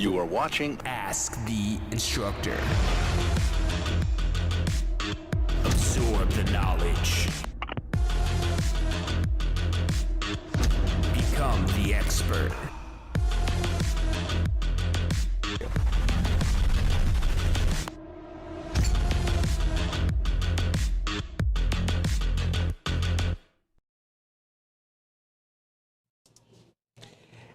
You are watching Ask the Instructor. Absorb the knowledge. Become the expert.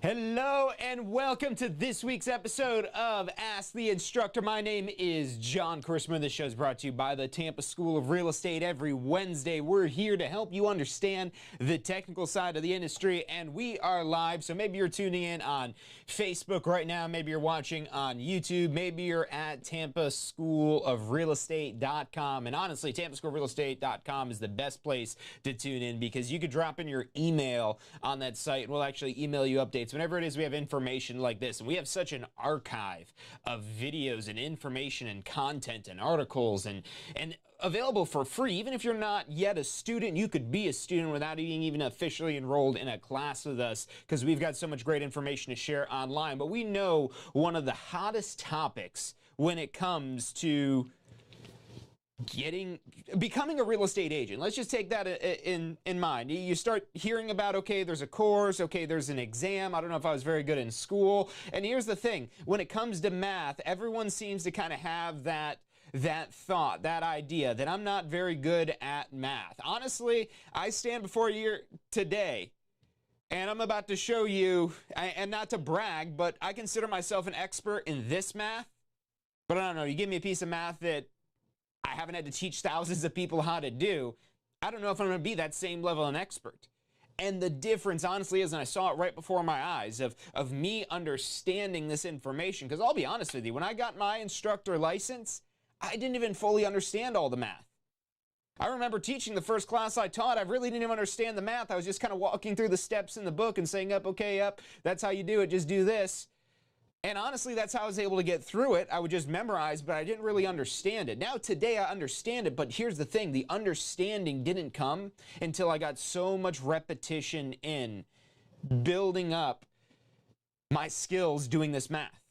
Hello and welcome to this week's episode of Ask the Instructor. My name is John Chrisman. This show is brought to you by the Tampa School of Real Estate. Every Wednesday, we're here to help you understand the technical side of the industry, and we are live. So maybe you're tuning in on Facebook right now. Maybe you're watching on YouTube. Maybe you're at TampaSchoolOfRealEstate.com. And honestly, TampaSchoolOfRealEstate.com is the best place to tune in because you could drop in your email on that site, and we'll actually email you updates whenever it is we have information like this. And we have such an archive of videos and information and content and articles and available for free. Even if you're not yet a student, you could be a student without being even officially enrolled in a class with us, because we've got so much great information to share online. But we know one of the hottest topics when it comes to becoming a real estate agent. Let's just take that in mind. You start hearing about, okay, there's a course, okay, there's an exam. I don't know if I was very good in school. And here's the thing, when it comes to math, everyone seems to kind of have that thought, that idea that I'm not very good at math. Honestly, I stand before you today and I'm about to show you, and not to brag, but I consider myself an expert in this math. But I don't know, you give me a piece of math that I haven't had to teach thousands of people how to do, I don't know if I'm going to be that same level of an expert. And the difference, honestly, is, and I saw it right before my eyes, of me understanding this information. Because I'll be honest with you, when I got my instructor license, I didn't even fully understand all the math. I remember teaching the first class I taught, I really didn't even understand the math. I was just kind of walking through the steps in the book and saying, okay, that's how you do it, just do this. And honestly, that's how I was able to get through it. I would just memorize, but I didn't really understand it. Now, today, I understand it, but here's the thing. The understanding didn't come until I got so much repetition in building up my skills doing this math.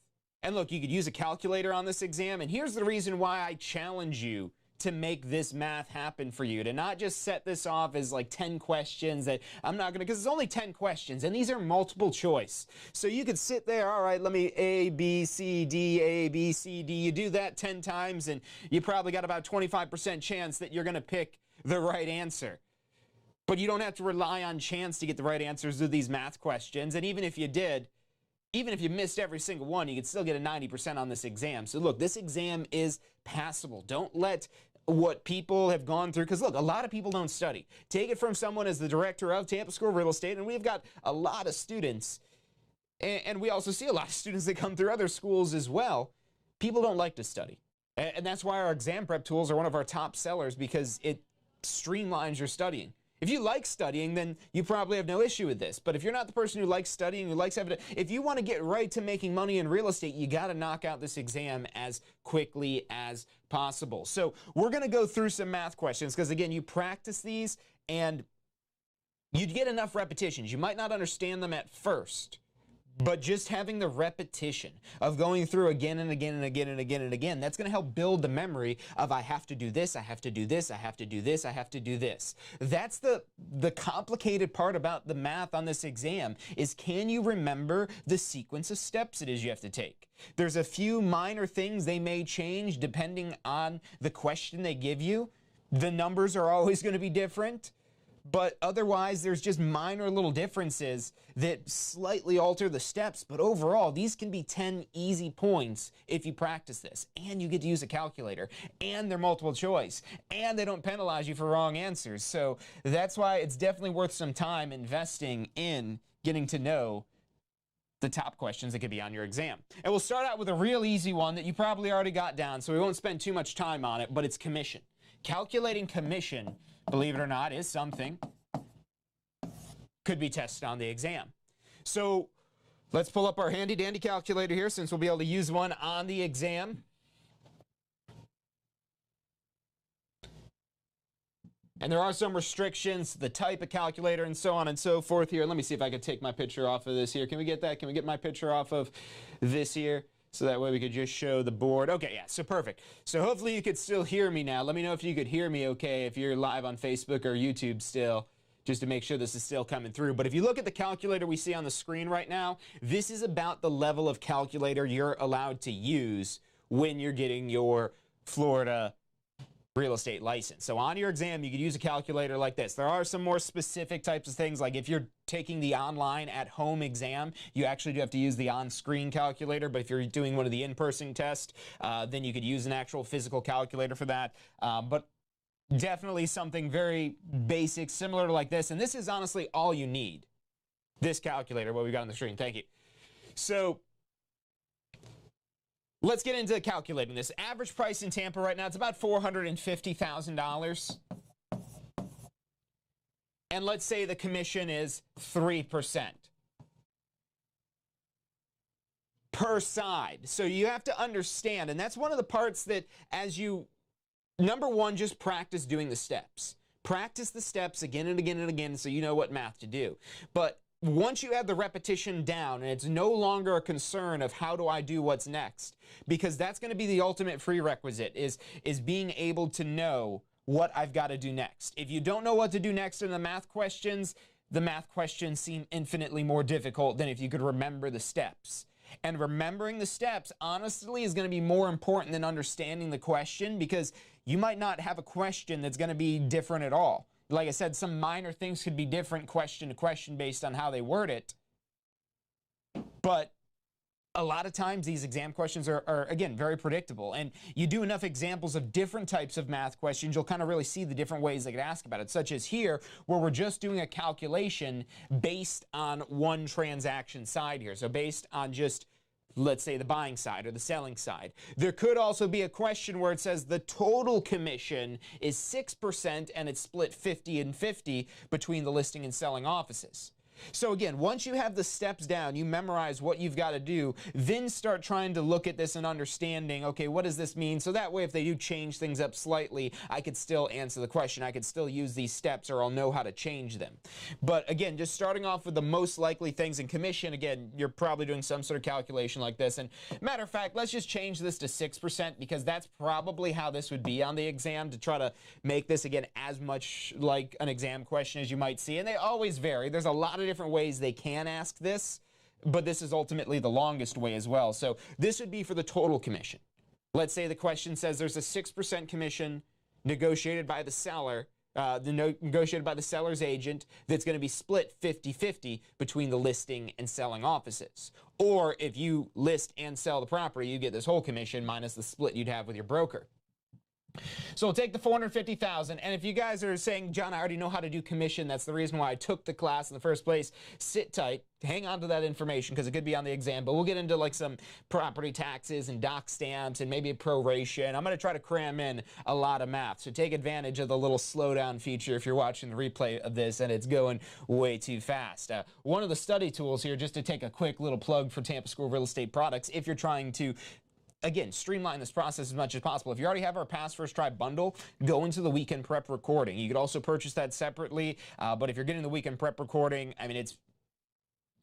And look, you could use a calculator on this exam, and here's the reason why I challenge you to make this math happen for you, to not just set this off as like 10 questions that I'm not gonna, because it's only 10 questions and these are multiple choice. So you could sit there, all right, let me A, B, C, D. You do that 10 times and you probably got about 25% chance that you're gonna pick the right answer. But you don't have to rely on chance to get the right answers to these math questions. And even if you did, even if you missed every single one, you could still get a 90% on this exam. So look, this exam is passable. Don't let what people have gone through, because look, a lot of people don't study. Take it from someone as the director of Tampa School of Real Estate, and we've got a lot of students, and we also see a lot of students that come through other schools as well. People don't like to study. And that's why our exam prep tools are one of our top sellers, because it streamlines your studying. If you like studying, then you probably have no issue with this. But if you're not the person who likes studying, who likes having to, if you want to get right to making money in real estate, you got to knock out this exam as quickly as possible. So we're going to go through some math questions because, again, you practice these and you'd get enough repetitions. You might not understand them at first, but just having the repetition of going through again and again and again and again and again, that's going to help build the memory of I have to do this, I have to do this, I have to do this, I have to do this. That's the complicated part about the math on this exam, is can you remember the sequence of steps it is you have to take? There's a few minor things they may change depending on the question they give you. The numbers are always going to be different. But otherwise, there's just minor little differences that slightly alter the steps. But overall, these can be 10 easy points if you practice this. And you get to use a calculator. And they're multiple choice. And they don't penalize you for wrong answers. So that's why it's definitely worth some time investing in getting to know the top questions that could be on your exam. And we'll start out with a real easy one that you probably already got down, so we won't spend too much time on it, but it's commission. Calculating commission, believe it or not, is something could be tested on the exam. So let's pull up our handy dandy calculator here, since we'll be able to use one on the exam. And there are some restrictions, the type of calculator and so on and so forth here. Let me see if I can take my picture off of this here. Can we get that? Can we get my picture off of this here? So that way we could just show the board. Okay, yeah, so perfect. So hopefully you could still hear me now. Let me know if you could hear me okay, if you're live on Facebook or YouTube still, just to make sure this is still coming through. But if you look at the calculator we see on the screen right now, this is about the level of calculator you're allowed to use when you're getting your Florida real estate license. So on your exam, you could use a calculator like this. There are some more specific types of things, like if you're taking the online at home exam, you actually do have to use the on-screen calculator, but if you're doing one of the in-person tests, then you could use an actual physical calculator for that. But definitely something very basic, similar to like this, and this is honestly all you need. This calculator, what we got on the screen. Thank you. So let's get into calculating this. Average price in Tampa right now, it's about $450,000. And let's say the commission is 3% per side. So you have to understand, and that's one of the parts that as you, number one, just practice doing the steps. Practice the steps again and again and again so you know what math to do. But once you have the repetition down, and it's no longer a concern of how do I do what's next, because that's going to be the ultimate prerequisite, is being able to know what I've got to do next. If you don't know what to do next in the math questions seem infinitely more difficult than if you could remember the steps. And remembering the steps, honestly, is going to be more important than understanding the question, because you might not have a question that's going to be different at all. Like I said, some minor things could be different question to question based on how they word it. But a lot of times these exam questions are again, very predictable. And you do enough examples of different types of math questions, you'll kind of really see the different ways they could ask about it, such as here, where we're just doing a calculation based on one transaction side here. So based on just, let's say, the buying side or the selling side. There could also be a question where it says the total commission is 6% and it's split 50 and 50 between the listing and selling offices. So again, once you have the steps down, you memorize what you've got to do, then start trying to look at this and understanding, okay, what does this mean? So that way, if they do change things up slightly, I could still answer the question. I could still use these steps, or I'll know how to change them. But again, just starting off with the most likely things in commission, again, you're probably doing some sort of calculation like this. And matter of fact, let's just change this to 6%, because that's probably how this would be on the exam, to try to make this, again, as much like an exam question as you might see. And they always vary. There's a lot of different ways they can ask this, but this is ultimately the longest way as well. So this would be for the total commission. Let's say the question says there's a 6% commission negotiated by the seller, negotiated by the seller's agent, that's going to be split 50-50 between the listing and selling offices. Or if you list and sell the property, you get this whole commission minus the split you'd have with your broker. So we'll take the $450,000, and if you guys are saying, John, I already know how to do commission, that's the reason why I took the class in the first place, sit tight, hang on to that information, because it could be on the exam, but we'll get into like some property taxes and doc stamps and maybe a proration. I'm going to try to cram in a lot of math, so take advantage of the little slowdown feature if you're watching the replay of this and it's going way too fast. One of the study tools here, just to take a quick little plug for Tampa School of Real Estate Products, if you're trying to again, streamline this process as much as possible. If you already have our Pass First Try bundle, go into the weekend prep recording. You could also purchase that separately, but if you're getting the weekend prep recording, I mean, it's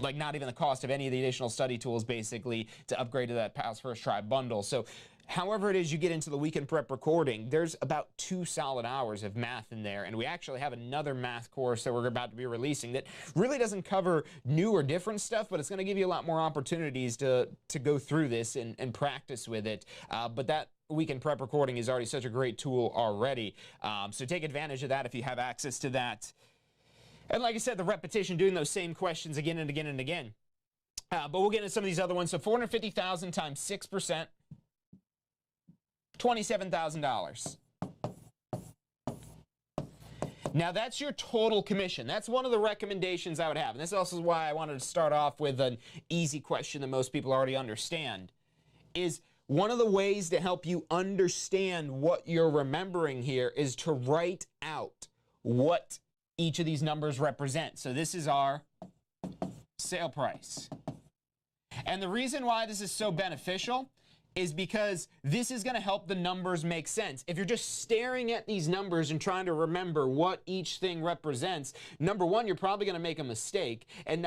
like not even the cost of any of the additional study tools, basically, to upgrade to that Pass First Try bundle. So however it is you get into the weekend prep recording, there's about 2 solid hours of math in there, and we actually have another math course that we're about to be releasing that really doesn't cover new or different stuff, but it's going to give you a lot more opportunities to go through this and practice with it. But that weekend prep recording is already such a great tool already, so take advantage of that if you have access to that. And like I said, the repetition, doing those same questions again and again and again. But we'll get into some of these other ones. So $450,000 times 6%. $27,000. Now that's your total commission. That's one of the recommendations I would have. And this also is why I wanted to start off with an easy question that most people already understand. Is one of the ways to help you understand what you're remembering here is to write out what each of these numbers represent. So this is our sale price. And the reason why this is so beneficial is because this is going to help the numbers make sense. If you're just staring at these numbers and trying to remember what each thing represents, number one, you're probably going to make a mistake. And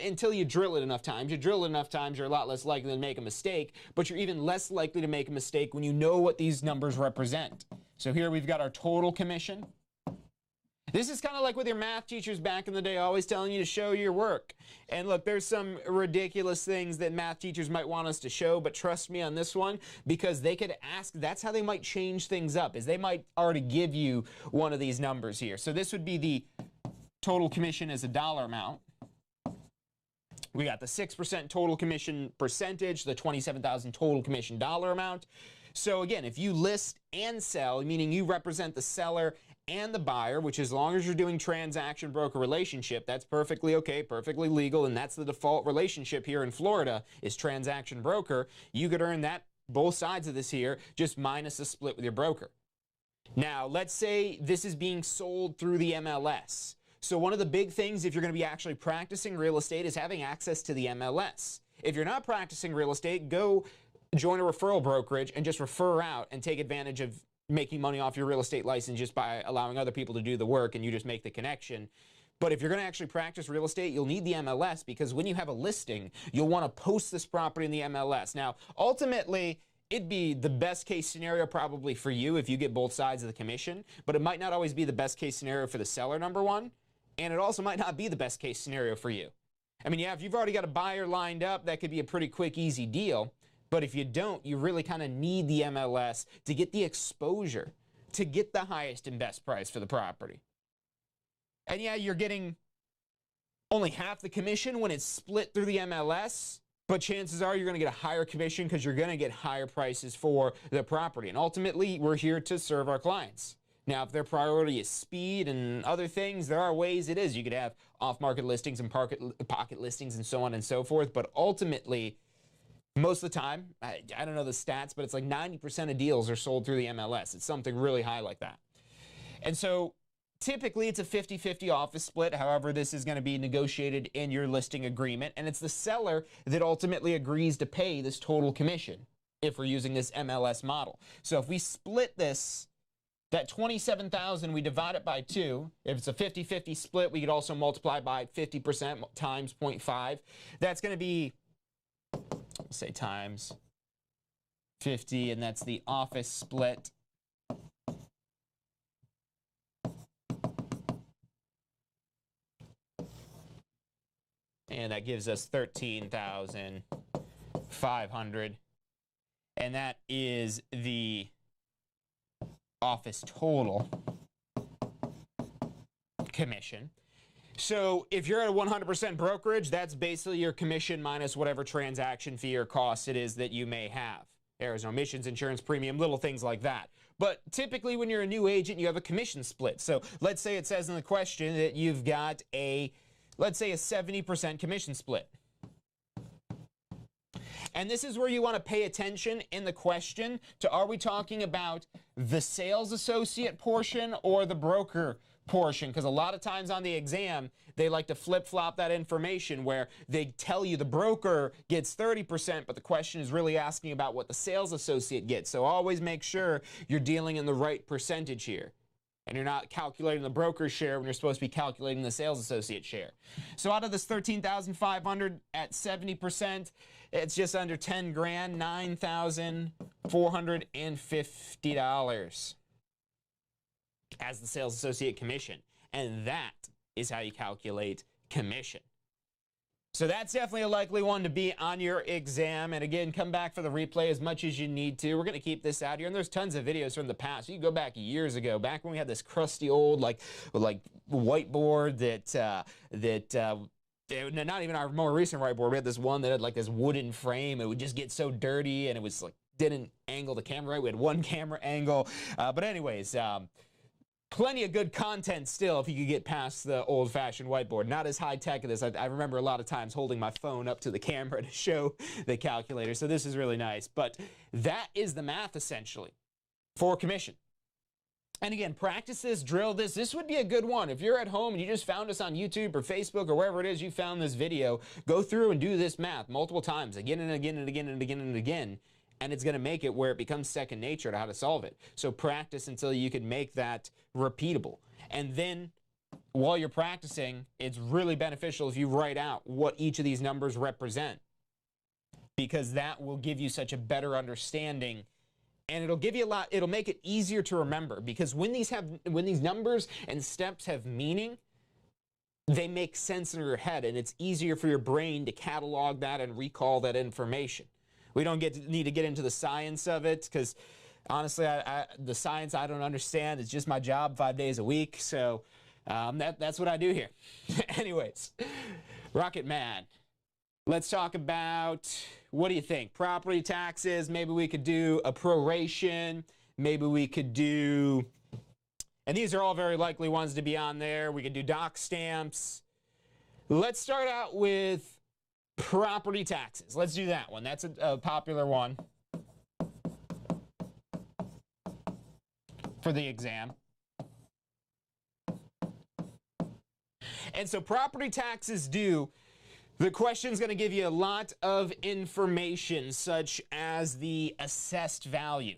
until you drill it enough times, you're a lot less likely to make a mistake, but you're even less likely to make a mistake when you know what these numbers represent. So here we've got our total commission. This is kind of like with your math teachers back in the day, always telling you to show your work. And look, there's some ridiculous things that math teachers might want us to show, but trust me on this one, because they could ask, that's how they might change things up, is they might already give you one of these numbers here. So this would be the total commission as a dollar amount. We got the 6% total commission percentage, the $27,000 total commission dollar amount. So again, if you list and sell, meaning you represent the seller and the buyer, which as long as you're doing transaction broker relationship, that's perfectly okay, perfectly legal, and that's the default relationship here in Florida is transaction broker. You could earn that, both sides of this here, just minus a split with your broker. Now, let's say this is being sold through the MLS. So one of the big things if you're going to be actually practicing real estate is having access to the MLS. If you're not practicing real estate, go join a referral brokerage and just refer out and take advantage of making money off your real estate license just by allowing other people to do the work and you just make the connection. But if you're going to actually practice real estate, you'll need the MLS because when you have a listing, you'll want to post this property in the MLS. Now, ultimately, it'd be the best case scenario probably for you if you get both sides of the commission, but it might not always be the best case scenario for the seller, number one, and it also might not be the best case scenario for you. I mean, yeah, if you've already got a buyer lined up, that could be a pretty quick, easy deal. But if you don't, you really kind of need the MLS to get the exposure, to get the highest and best price for the property. And yeah, you're getting only half the commission when it's split through the MLS, but chances are you're going to get a higher commission because you're going to get higher prices for the property. And ultimately, we're here to serve our clients. Now, if their priority is speed and other things, there are ways it is. You could have off-market listings and pocket listings and so on and so forth, but ultimately, most of the time, I don't know the stats, but it's like 90% of deals are sold through the MLS. It's something really high like that. And so typically it's a 50-50 office split. However, this is going to be negotiated in your listing agreement. And it's the seller that ultimately agrees to pay this total commission if we're using this MLS model. So if we split this, that $27,000, we divide it by 2. If it's a 50-50 split, we could also multiply by 50% times 0.5. That's going to be, say, times 50, and that's the office split. And that gives us 13,500. And that is the office total commission. So if you're at a 100% brokerage, that's basically your commission minus whatever transaction fee or cost it is that you may have. There's no emissions, insurance premium, little things like that. But typically when you're a new agent, you have a commission split. So let's say it says in the question that you've got a, let's say a 70% commission split. And this is where you want to pay attention in the question to, are we talking about the sales associate portion or the broker portion? Because a lot of times on the exam, they like to flip-flop that information where they tell you the broker gets 30%, but the question is really asking about what the sales associate gets. So always make sure you're dealing in the right percentage here. And you're not calculating the broker's share when you're supposed to be calculating the sales associate share. So out of this $13,500 at 70%, it's just under 10 grand, $9,450 as the sales associate commission. And that is how you calculate commission. So that's definitely a likely one to be on your exam. And again, come back for the replay as much as you need to. We're going to keep this out here. And there's tons of videos from the past. You can go back years ago, back when we had this crusty old like whiteboard not even our more recent whiteboard. We had this one that had like this wooden frame. It would just get so dirty and it was like didn't angle the camera right. We had one camera angle. But anyways, plenty of good content still if you could get past the old-fashioned whiteboard. Not as high-tech as this. I remember a lot of times holding my phone up to the camera to show the calculator, so this is really nice. But that is the math, essentially, for commission. And again, practice this, drill this. This would be a good one. If you're at home and you just found us on YouTube or Facebook or wherever it is you found this video, go through and do this math multiple times, again and again and again and again and again. and it's going to make it where it becomes second nature to how to solve it. So practice until you can make that repeatable. And then while you're practicing, it's really beneficial if you write out what each of these numbers represent, because that will give you such a better understanding, and it'll give you a lot, it'll make it easier to remember, because when these numbers and steps have meaning, they make sense in your head, and it's easier for your brain to catalog that and recall that information. We don't need to get into the science of it, because honestly, the science I don't understand. It's just my job 5 days a week, so that's what I do here. Anyways, Rocket Man. Let's talk about, what do you think? Property taxes, maybe we could do a proration, maybe we could do, and these are all very likely ones to be on there. We could do doc stamps. Let's start out with property taxes. Let's do that one. That's a popular one for the exam. And so property taxes due, the question's going to give you a lot of information, such as the assessed value.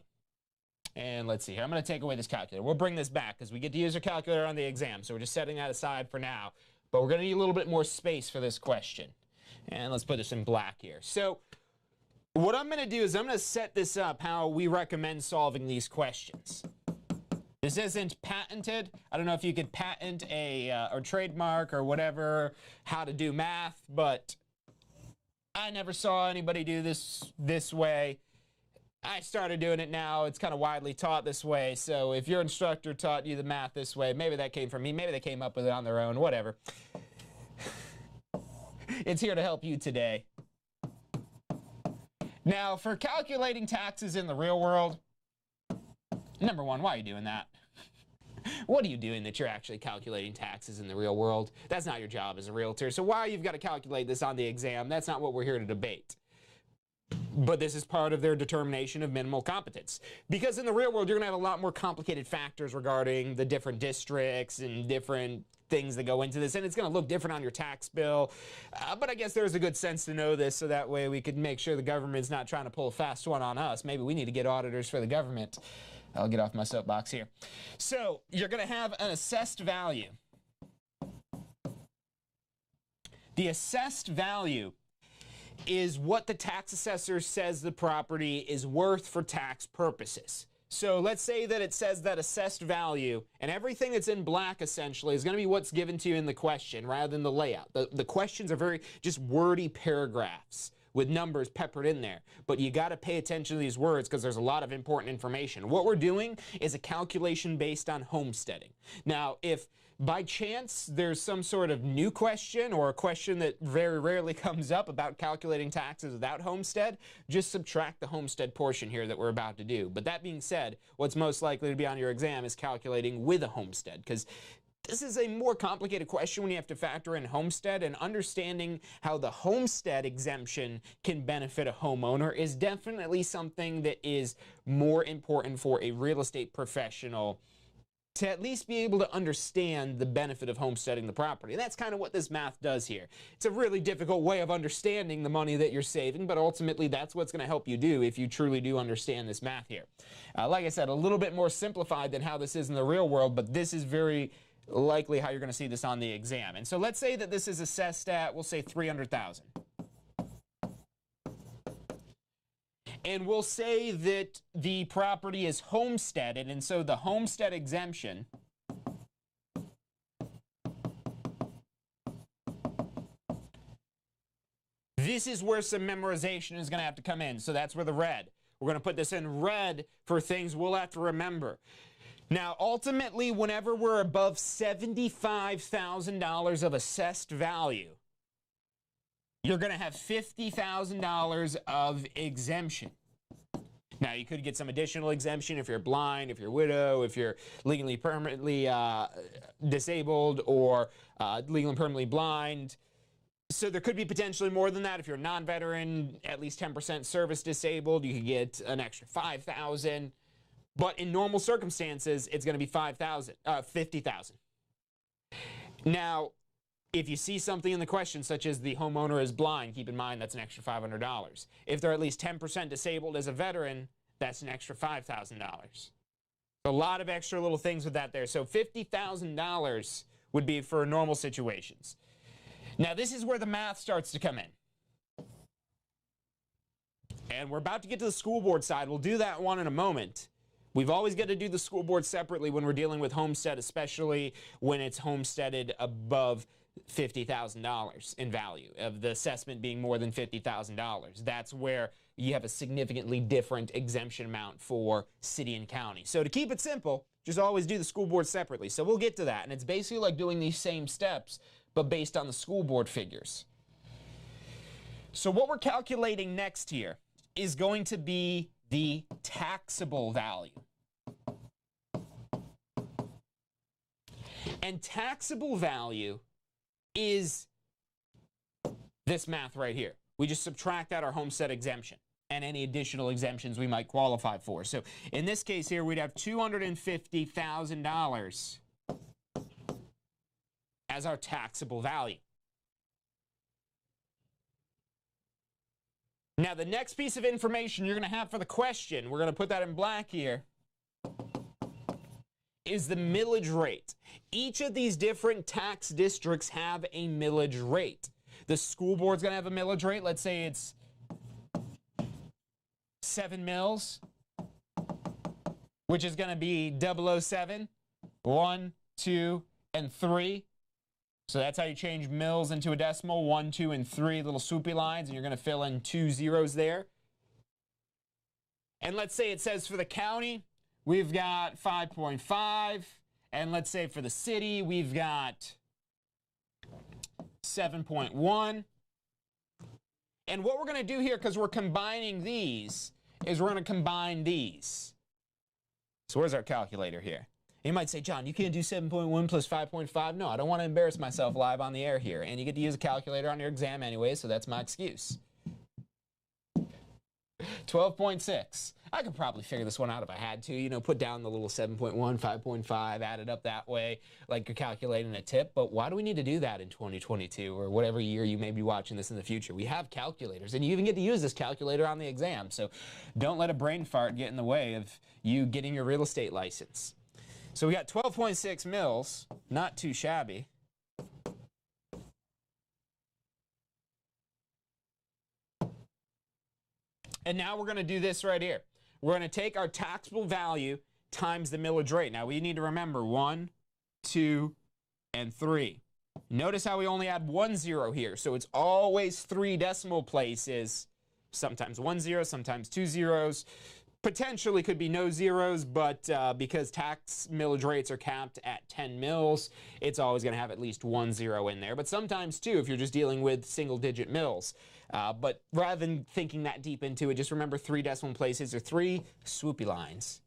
And let's see here. I'm going to take away this calculator. We'll bring this back because we get to use our calculator on the exam, so we're just setting that aside for now. But we're going to need a little bit more space for this question. And let's put this in black here. So what I'm going to do is I'm going to set this up how we recommend solving these questions. This isn't patented. I don't know if you could patent or trademark or whatever how to do math, but I never saw anybody do this way. I started doing it now. It's kind of widely taught this way. So if your instructor taught you the math this way, maybe that came from me. Maybe they came up with it on their own, whatever. It's here to help you today. Now, for calculating taxes in the real world, number one, why are you doing that? What are you doing that you're actually calculating taxes in the real world? That's not your job as a realtor. So why you've got to calculate this on the exam, that's not what we're here to debate. But this is part of their determination of minimal competence. Because in the real world, you're going to have a lot more complicated factors regarding the different districts and different things that go into this, and it's going to look different on your tax bill. But I guess there's a good sense to know this, so that way we could make sure the government's not trying to pull a fast one on us. Maybe we need to get auditors for the government. I'll get off my soapbox here. So you're going to have an assessed value. The assessed value is what the tax assessor says the property is worth for tax purposes. So let's say that it says that assessed value, and everything that's in black essentially is going to be what's given to you in the question rather than the layout. The questions are very just wordy paragraphs with numbers peppered in there. But you got to pay attention to these words because there's a lot of important information. What we're doing is a calculation based on homesteading. Now, if by chance there's some sort of new question or a question that very rarely comes up about calculating taxes without homestead, just subtract the homestead portion here that we're about to do. But that being said, what's most likely to be on your exam is calculating with a homestead, because this is a more complicated question when you have to factor in homestead, and understanding how the homestead exemption can benefit a homeowner is definitely something that is more important for a real estate professional to at least be able to understand the benefit of homesteading the property. And that's kind of what this math does here. It's a really difficult way of understanding the money that you're saving, but ultimately that's what's going to help you do if you truly do understand this math here. Like I said, a little bit more simplified than how this is in the real world, but this is very likely how you're going to see this on the exam. And so let's say that this is assessed at, we'll say $300,000. And we'll say that the property is homesteaded, and so the homestead exemption this is where some memorization is going to have to come in. So that's where the red. We're going to put this in red for things we'll have to remember. Now, ultimately, whenever we're above $75,000 of assessed value, you're going to have $50,000 of exemption. Now, you could get some additional exemption if you're blind, if you're a widow, if you're legally permanently disabled, or legally and permanently blind. So there could be potentially more than that. If you're a non-veteran, at least 10% service disabled, you could get an extra $5,000. But in normal circumstances, it's going to be $50,000. Now, If you see something in the question, such as the homeowner is blind, keep in mind that's an extra $500. If they're at least 10% disabled as a veteran, that's an extra $5,000. A lot of extra little things with that there. So $50,000 would be for normal situations. Now, this is where the math starts to come in. And we're about to get to the school board side. We'll do that one in a moment. We've always got to do the school board separately when we're dealing with homestead, especially when it's homesteaded above $50,000 in value, of the assessment being more than $50,000. That's where you have a significantly different exemption amount for city and county. So to keep it simple, just always do the school board separately. So we'll get to that. And it's basically like doing these same steps, but based on the school board figures. So what we're calculating next here is going to be the taxable value. And taxable value is this math right here. We just subtract out our homestead exemption and any additional exemptions we might qualify for. So in this case here, we'd have $250,000 as our taxable value. Now, the next piece of information you're going to have for the question, we're going to put that in black here, is the millage rate. Each of these different tax districts have a millage rate. The school board's going to have a millage rate. Let's say it's 7 mills, which is going to be 007, 1, 2, and 3. So that's how you change mills into a decimal, 1, 2, and 3 little swoopy lines, and you're going to fill in 2 zeros there. And let's say it says for the county, we've got 5.5, and let's say for the city, we've got 7.1. And what we're going to do here, because we're combining these, is we're going to combine these. So where's our calculator here? You might say, John, you can't do 7.1 plus 5.5. No, I don't want to embarrass myself live on the air here. And you get to use a calculator on your exam anyway, so that's my excuse. 12.6. I could probably figure this one out if I had to. You know, put down the little 7.1, 5.5, add it up that way, like you're calculating a tip. But why do we need to do that in 2022 or whatever year you may be watching this in the future? We have calculators, and you even get to use this calculator on the exam. So don't let a brain fart get in the way of you getting your real estate license. So we got 12.6 mils, not too shabby. And now we're going to do this right here. We're going to take our taxable value times the millage rate. Now we need to remember 1, 2, and 3. Notice how we only add 1 0 here. So it's always 3 decimal places, sometimes 1 0, sometimes 2 zeros. Potentially could be no zeros, but because tax millage rates are capped at 10 mils, it's always going to have at least 1 0 in there. But sometimes, too, if you're just dealing with single-digit mills. But rather than thinking that deep into it, just remember 3 decimal places or 3 swoopy lines.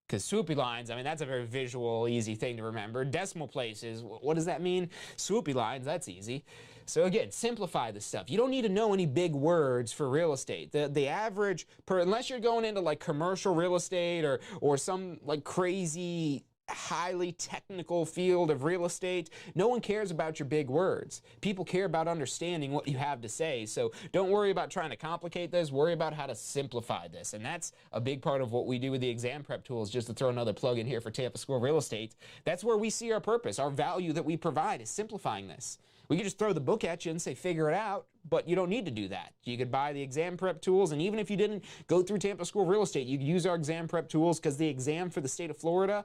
Because swoopy lines, I mean, that's a very visual, easy thing to remember. Decimal places, what does that mean? Swoopy lines, that's easy. So again, simplify this stuff. You don't need to know any big words for real estate. The average, unless you're going into like commercial real estate or some like crazy, highly technical field of real estate, no one cares about your big words. People care about understanding what you have to say. So don't worry about trying to complicate this. Worry about how to simplify this. And that's a big part of what we do with the exam prep tools, just to throw another plug in here for Tampa School Real Estate. That's where we see our purpose. Our value that we provide is simplifying this. We could just throw the book at you and say, figure it out, but you don't need to do that. You could buy the exam prep tools, and even if you didn't go through Tampa School Real Estate, you could use our exam prep tools, because the exam for the state of Florida,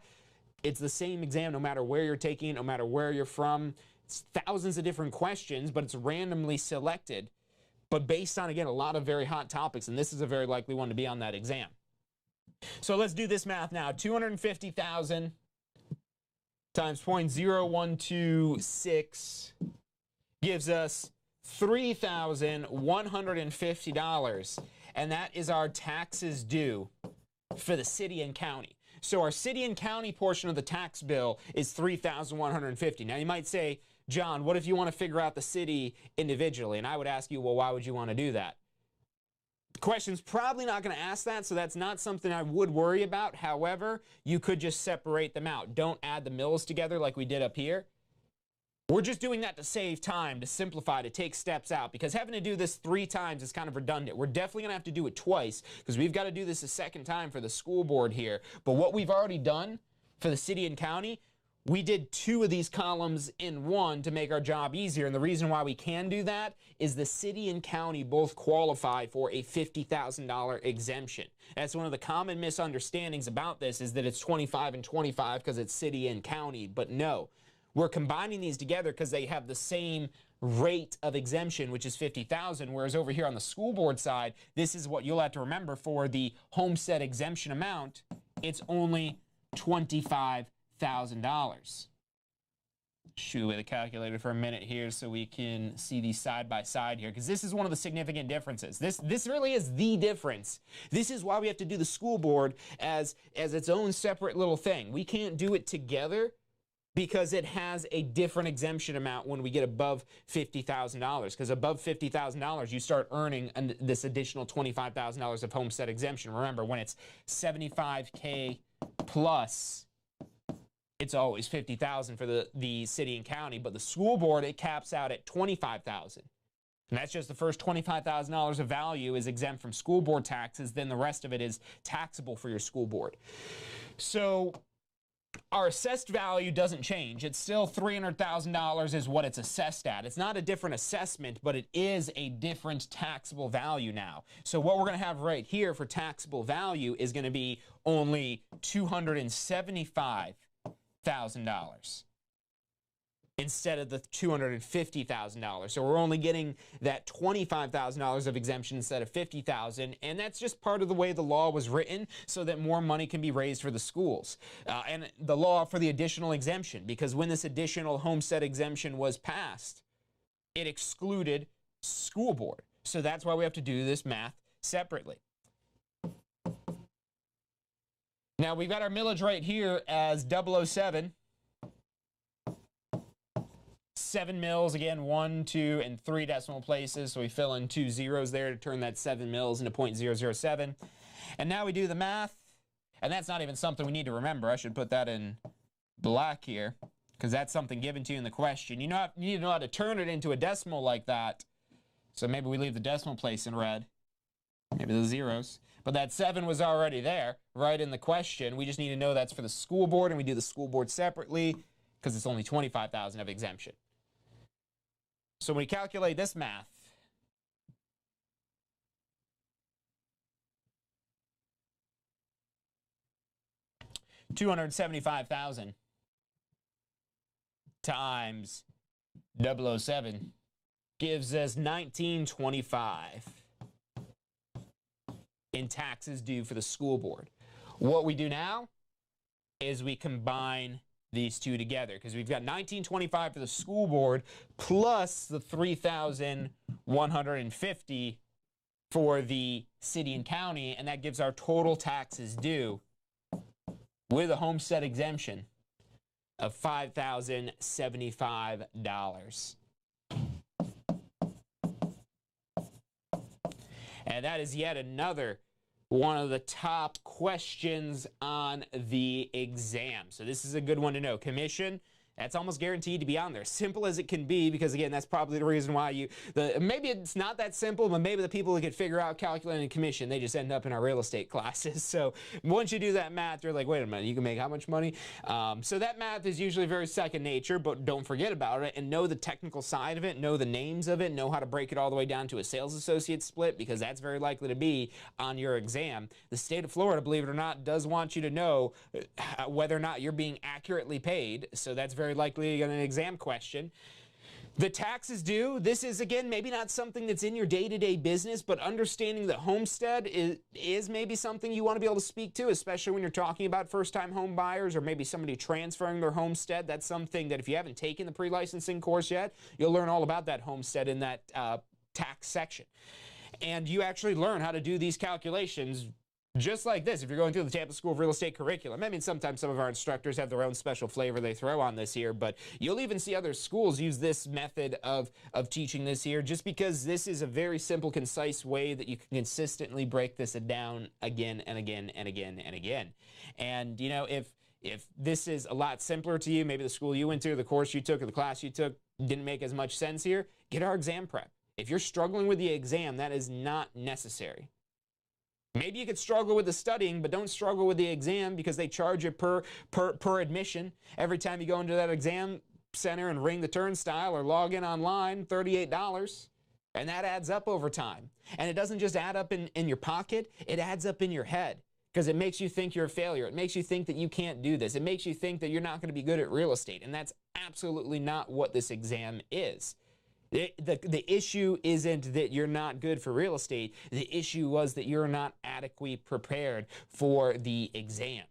it's the same exam no matter where you're taking it, no matter where you're from. It's thousands of different questions, but it's randomly selected, but based on, again, a lot of very hot topics, and this is a very likely one to be on that exam. So let's do this math now. 250,000 times 0.0126 gives us $3,150, and that is our taxes due for the city and county. So our city and county portion of the tax bill is $3,150. Now you might say, John, what if you want to figure out the city individually? And I would ask you, well, why would you want to do that? The question's probably not going to ask that, so that's not something I would worry about. However, you could just separate them out. Don't add the mills together like we did up here. We're just doing that to save time, to simplify, to take steps out, because having to do this 3 times is kind of redundant. We're definitely going to have to do it twice because we've got to do this a second time for the school board here. But what we've already done for the city and county, we did 2 of these columns in 1 to make our job easier. And the reason why we can do that is the city and county both qualify for a $50,000 exemption. That's one of the common misunderstandings about this, is that it's 25 and 25 because it's city and county. But no, we're combining these together because they have the same rate of exemption, which is $50,000, whereas over here on the school board side, this is what you'll have to remember for the homestead exemption amount. It's only $25,000. Shoot away the calculator for a minute here so we can see these side by side here, because this is one of the significant differences. This really is the difference. This is why we have to do the school board as its own separate little thing. We can't do it together because it has a different exemption amount when we get above $50,000. Because above $50,000, you start earning this additional $25,000 of homestead exemption. Remember, when it's $75K plus, it's always $50,000 for the city and county. But the school board, it caps out at $25,000. And that's just the first $25,000 of value is exempt from school board taxes. Then the rest of it is taxable for your school board. So our assessed value doesn't change. It's still $300,000 is what it's assessed at. It's not a different assessment, but it is a different taxable value now. So what we're going to have right here for taxable value is going to be only $275,000 instead of the $250,000. So we're only getting that $25,000 of exemption instead of $50,000, and that's just part of the way the law was written so that more money can be raised for the schools. And the law for the additional exemption, because when this additional homestead exemption was passed, it excluded school board. So that's why we have to do this math separately. Now we've got our millage right here as 007. 7 mils, again, 1, 2, and 3 decimal places. So we fill in 2 zeros there to turn that 7 mils into 0.007. And now we do the math. And that's not even something we need to remember. I should put that in black here, because that's something given to you in the question. You need to know how to turn it into a decimal like that. So maybe we leave the decimal place in red. Maybe the zeros. But that 7 was already there, right in the question. We just need to know that's for the school board, and we do the school board separately because it's only $25,000 of exemption. So when we calculate this math, $275,000 times 007 gives us $1925 in taxes due for the school board. What we do now is we combine these two together, because we've got $1925 for the school board plus the $3,150 for the city and county, and that gives our total taxes due with a homestead exemption of $5,075. And that is yet another one of the top questions on the exam. So this is a good one to know. Commission, that's almost guaranteed to be on there. Simple as it can be, because again, that's probably the reason why maybe it's not that simple, but maybe the people who could figure out calculating commission, they just end up in our real estate classes. So once you do that math, you're like, wait a minute, you can make how much money? So that math is usually very second nature, but don't forget about it and know the technical side of it, know the names of it, know how to break it all the way down to a sales associate split, because that's very likely to be on your exam. The state of Florida, believe it or not, does want you to know whether or not you're being accurately paid. So that's very likely an exam question. The taxes due, this is, again, maybe not something that's in your day-to-day business, but understanding that homestead is maybe something you want to be able to speak to, especially when you're talking about first-time home buyers or maybe somebody transferring their homestead. That's something that if you haven't taken the pre-licensing course yet, you'll learn all about that homestead in that tax section. And you actually learn how to do these calculations just like this if you're going through the Tampa School of Real Estate curriculum. I mean, sometimes some of our instructors have their own special flavor they throw on this here, but you'll even see other schools use this method of teaching this here, just because this is a very simple, concise way that you can consistently break this down again and again and again and again. And, you know, if If this is a lot simpler to you, maybe the school you went to, the course you took, or the class you took didn't make as much sense here, get our exam prep. If you're struggling with the exam, that is not necessary. Maybe you could struggle with the studying, but don't struggle with the exam because they charge you per admission. Every time you go into that exam center and ring the turnstile or log in online, $38. And that adds up over time. And it doesn't just add up in your pocket, it adds up in your head. Because it makes you think you're a failure. It makes you think that you can't do this. It makes you think that you're not going to be good at real estate. And that's absolutely not what this exam is. The issue isn't that you're not good for real estate. The issue was that you're not adequately prepared for the exam.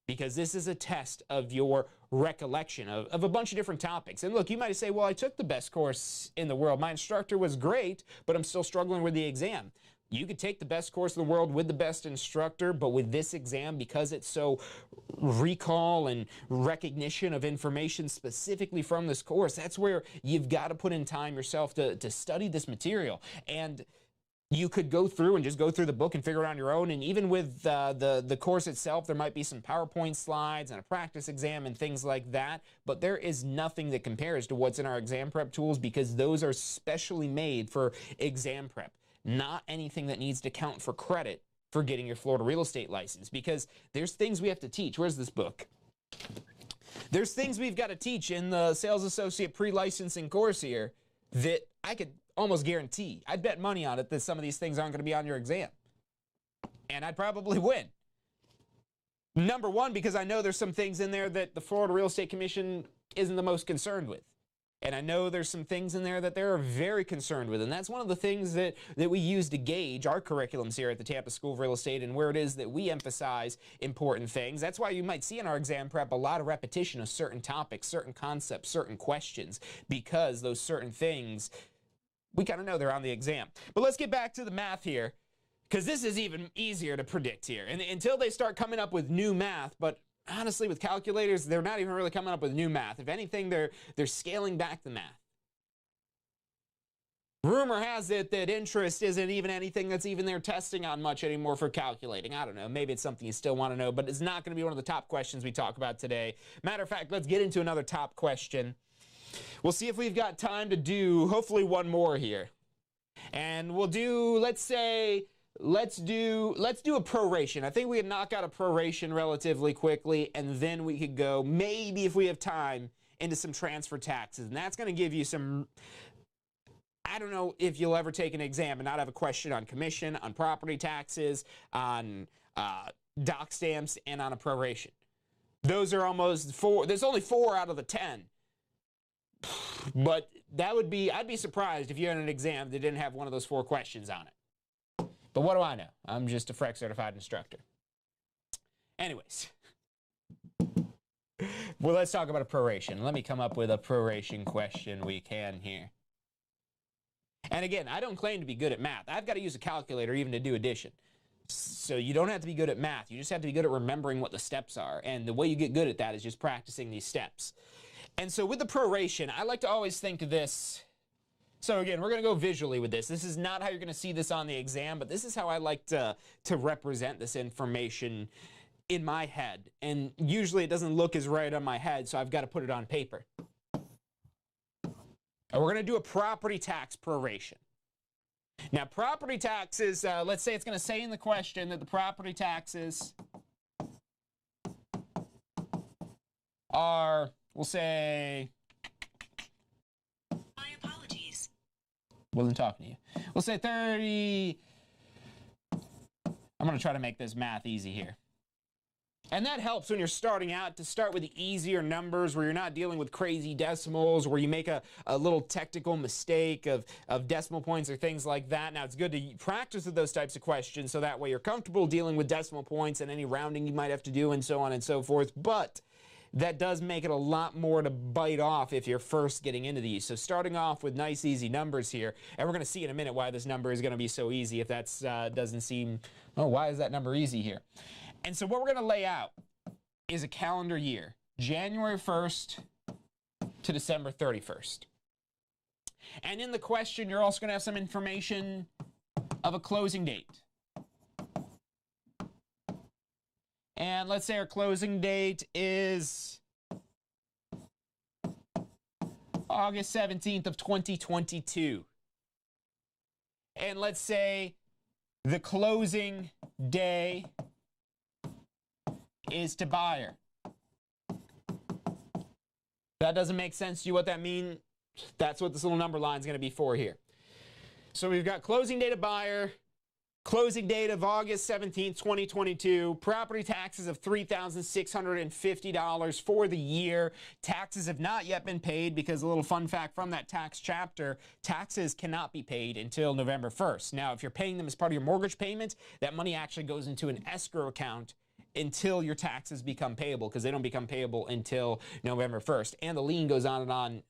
Because this is a test of your recollection of a bunch of different topics. And look, you might say, well, I took the best course in the world. My instructor was great, but I'm still struggling with the exam. You could take the best course in the world with the best instructor, but with this exam, because it's so recall and recognition of information specifically from this course, that's where you've got to put in time yourself to study this material. And you could go through and just go through the book and figure it out on your own. And even with the course itself, there might be some PowerPoint slides and a practice exam and things like that. But there is nothing that compares to what's in our exam prep tools because those are specially made for exam prep. Not anything that needs to count for credit for getting your Florida real estate license, because there's things we have to teach. Where's this book? There's things we've got to teach in the sales associate pre-licensing course here that I could almost guarantee, I'd bet money on it that some of these things aren't going to be on your exam. And I'd probably win. Number one, because I know there's some things in there that the Florida Real Estate Commission isn't the most concerned with. And I know there's some things in there that they're very concerned with. And that's one of the things that we use to gauge our curriculums here at the Tampa School of Real Estate and where it is that we emphasize important things. That's why you might see in our exam prep a lot of repetition of certain topics, certain concepts, certain questions, because those certain things, we kind of know they're on the exam. But let's get back to the math here, because this is even easier to predict here. And until they start coming up with new math, but honestly, with calculators, they're not even really coming up with new math. If anything, they're scaling back the math. Rumor has it that interest isn't even anything that's even they're testing on much anymore for calculating. I don't know. Maybe it's something you still want to know, but it's not going to be one of the top questions we talk about today. Matter of fact, let's get into another top question. We'll see if we've got time to do, hopefully, one more here. And we'll do, let's do a proration. I think we can knock out a proration relatively quickly, and then we could go, maybe if we have time, into some transfer taxes. And that's going to give you some, I don't know if you'll ever take an exam and not have a question on commission, on property taxes, on doc stamps, and on a proration. Those are almost four. There's only 4 out of the 10. But that would be, I'd be surprised if you had an exam that didn't have one of those 4 questions on it. But what do I know? I'm just a FREC certified instructor. Anyways. Well, let's talk about a proration. Let me come up with a proration question we can here. And again, I don't claim to be good at math. I've got to use a calculator even to do addition. So you don't have to be good at math. You just have to be good at remembering what the steps are. And the way you get good at that is just practicing these steps. And so with the proration, I like to always think of this. So again, we're going to go visually with this. This is not how you're going to see this on the exam, but this is how I like to represent this information in my head. And usually it doesn't look as right on my head, so I've got to put it on paper. And we're going to do a property tax proration. Now, property taxes, let's say it's going to say in the question that the property taxes are, we'll say, My apologies. wasn't talking to you. We'll say 30. I'm going to try to make this math easy here. And that helps when you're starting out to start with the easier numbers where you're not dealing with crazy decimals, where you make a little technical mistake of decimal points or things like that. Now, it's good to practice with those types of questions so that way you're comfortable dealing with decimal points and any rounding you might have to do and so on and so forth. But that does make it a lot more to bite off if you're first getting into these. So starting off with nice, easy numbers here. And we're going to see in a minute why this number is going to be so easy if that doesn't seem, oh, why is that number easy here? And so what we're going to lay out is a calendar year, January 1st to December 31st. And in the question, you're also going to have some information of a closing date. And let's say our closing date is August 17th of 2022. And let's say the closing day is to buyer. That doesn't make sense to you what that means? That's what this little number line is going to be for here. So we've got closing date of buyer, closing date of August 17th, 2022, property taxes of $3,650 for the year. Taxes have not yet been paid because a little fun fact from that tax chapter, taxes cannot be paid until November 1st. Now, if you're paying them as part of your mortgage payment, that money actually goes into an escrow account until your taxes become payable, because they don't become payable until November 1st. And the lien goes on and on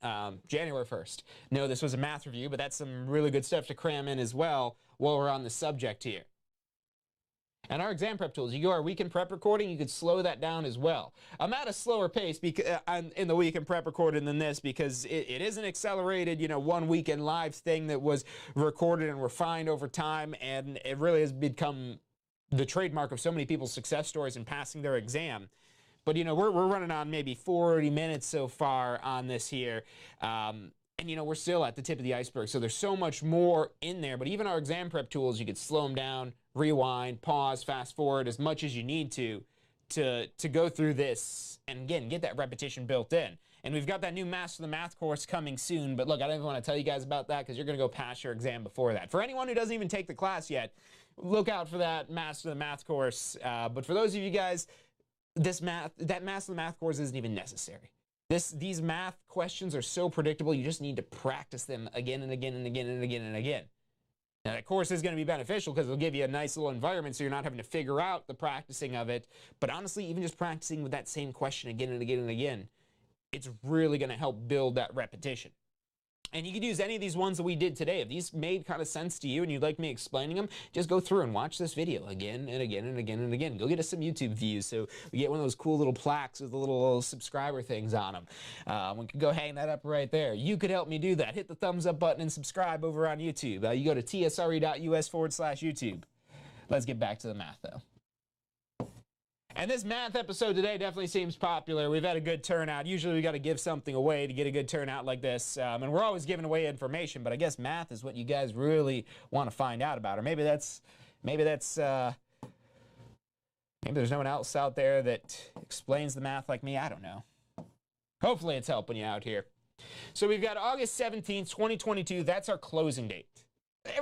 January 1st. No, this was a math review, but that's some really good stuff to cram in as well while we're on the subject here. And our exam prep tools, you go our weekend prep recording, you could slow that down as well. I'm at a slower pace in the weekend prep recording than this because it is an accelerated, 1 weekend live thing that was recorded and refined over time, and it really has become the trademark of so many people's success stories in passing their exam. But, we're running on maybe 40 minutes so far on this here. And, we're still at the tip of the iceberg. So there's so much more in there. But even our exam prep tools, you could slow them down, rewind, pause, fast forward as much as you need to go through this. And again, get that repetition built in. And we've got that new Master the Math course coming soon. But look, I don't even want to tell you guys about that because you're going to go pass your exam before that. For anyone who doesn't even take the class yet, look out for that Master the Math course. But for those of you guys, that Master the Math course isn't even necessary. These math questions are so predictable, you just need to practice them again and again and again and again and again. Now, that course is going to be beneficial because it'll give you a nice little environment so you're not having to figure out the practicing of it. But honestly, even just practicing with that same question again and again and again, it's really going to help build that repetition. And you could use any of these ones that we did today. If these made kind of sense to you and you'd like me explaining them, just go through and watch this video again and again and again and again. Go get us some YouTube views so we get one of those cool little plaques with the little subscriber things on them. We can go hang that up right there. You could help me do that. Hit the thumbs up button and subscribe over on YouTube. You go to tsre.us/YouTube. Let's get back to the math, though. And this math episode today definitely seems popular. We've had a good turnout. Usually we got to give something away to get a good turnout like this. And we're always giving away information, but I guess math is what you guys really want to find out about. Or maybe there's no one else out there that explains the math like me. I don't know. Hopefully it's helping you out here. So we've got August 17th, 2022. That's our closing date.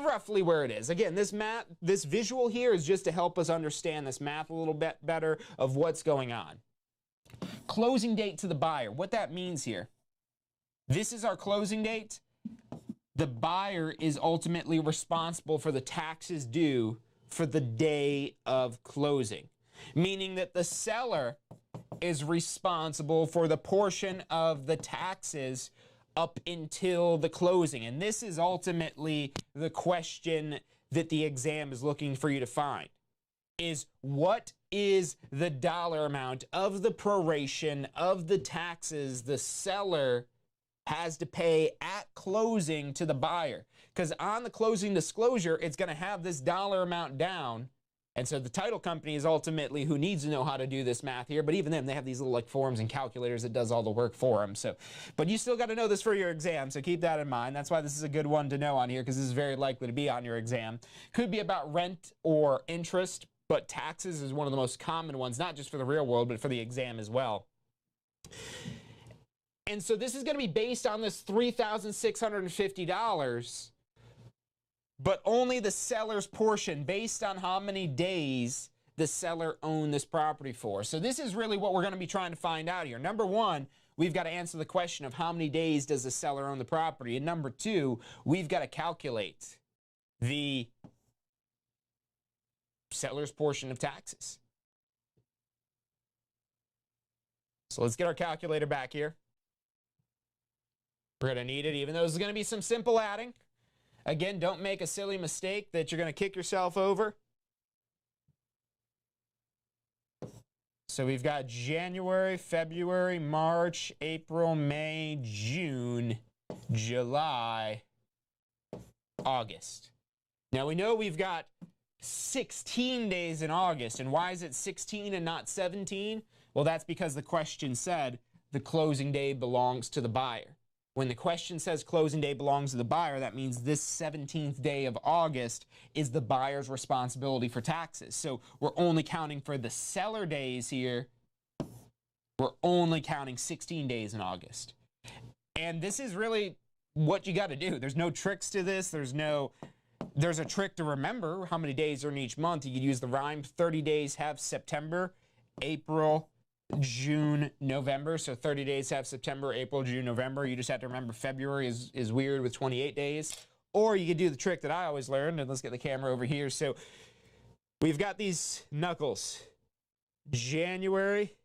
Roughly where it is. Again, this visual here is just to help us understand this math a little bit better of what's going on. Closing date to the buyer. What that means here. This is our closing date. The buyer is ultimately responsible for the taxes due for the day of closing. Meaning that the seller is responsible for the portion of the taxes up until the closing. And this is ultimately the question that the exam is looking for you to find. Is what is the dollar amount of the proration of the taxes the seller has to pay at closing to the buyer? Because on the closing disclosure, it's going to have this dollar amount down. And so the title company is ultimately who needs to know how to do this math here. But even them, they have these little forms and calculators that does all the work for them. So, but you still got to know this for your exam. So keep that in mind. That's why this is a good one to know on here, because this is very likely to be on your exam. Could be about rent or interest, but taxes is one of the most common ones, not just for the real world, but for the exam as well. And so this is going to be based on this $3,650. But only the seller's portion based on how many days the seller owned this property for. So this is really what we're going to be trying to find out here. Number one, we've got to answer the question of how many days does the seller own the property. And number two, we've got to calculate the seller's portion of taxes. So let's get our calculator back here. We're going to need it, even though there's going to be some simple adding. Again, don't make a silly mistake that you're going to kick yourself over. So we've got January, February, March, April, May, June, July, August. Now we know we've got 16 days in August. And why is it 16 and not 17? Well, that's because the question said the closing day belongs to the buyer. When the question says closing day belongs to the buyer, that means this 17th day of August is the buyer's responsibility for taxes. So we're only counting for the seller days here. We're only counting 16 days in August. And this is really what you got to do. There's no tricks to this. There's a trick to remember how many days are in each month. You could use the rhyme. 30 days have September, April, June, November. So 30 days have September, April, June, November. You just have to remember February is weird with 28 days. Or you could do the trick that I always learned, and let's get the camera over here. So we've got these knuckles. January,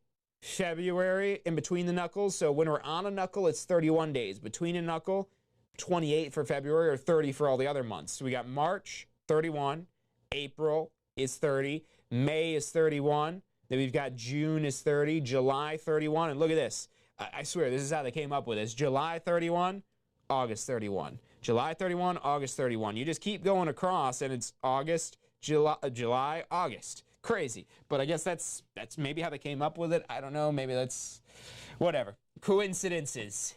February, in between the knuckles. So when we're on a knuckle, it's 31 days. Between a knuckle, 28 for February, or 30 for all the other months. So we got March, 31. April is 30. May is 31. Then we've got June is 30, July 31, and look at this. I swear, this is how they came up with this. July 31, August 31. July 31, August 31. You just keep going across, and it's August, July, August. Crazy. But I guess that's maybe how they came up with it. I don't know. Maybe that's whatever. Coincidences.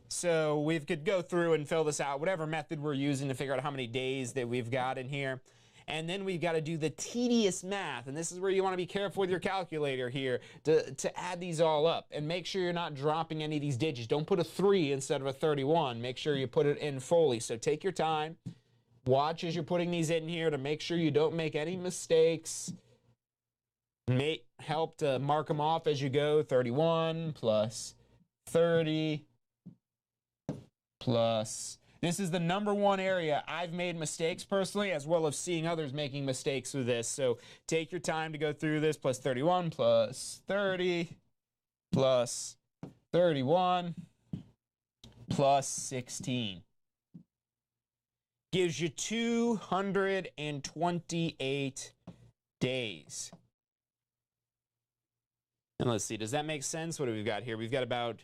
So we could go through and fill this out, whatever method we're using to figure out how many days that we've got in here. And then we've got to do the tedious math, and this is where you want to be careful with your calculator here to add these all up. And make sure you're not dropping any of these digits. Don't put a 3 instead of a 31. Make sure you put it in fully. So take your time. Watch as you're putting these in here to make sure you don't make any mistakes. Help to mark them off as you go. 31 plus 30 plus... This is the #1 area I've made mistakes personally, as well as seeing others making mistakes with this. So take your time to go through this. Plus 31 plus 30 plus 31 plus 16. Gives you 228 days. And let's see, does that make sense? What do we got here? We've got about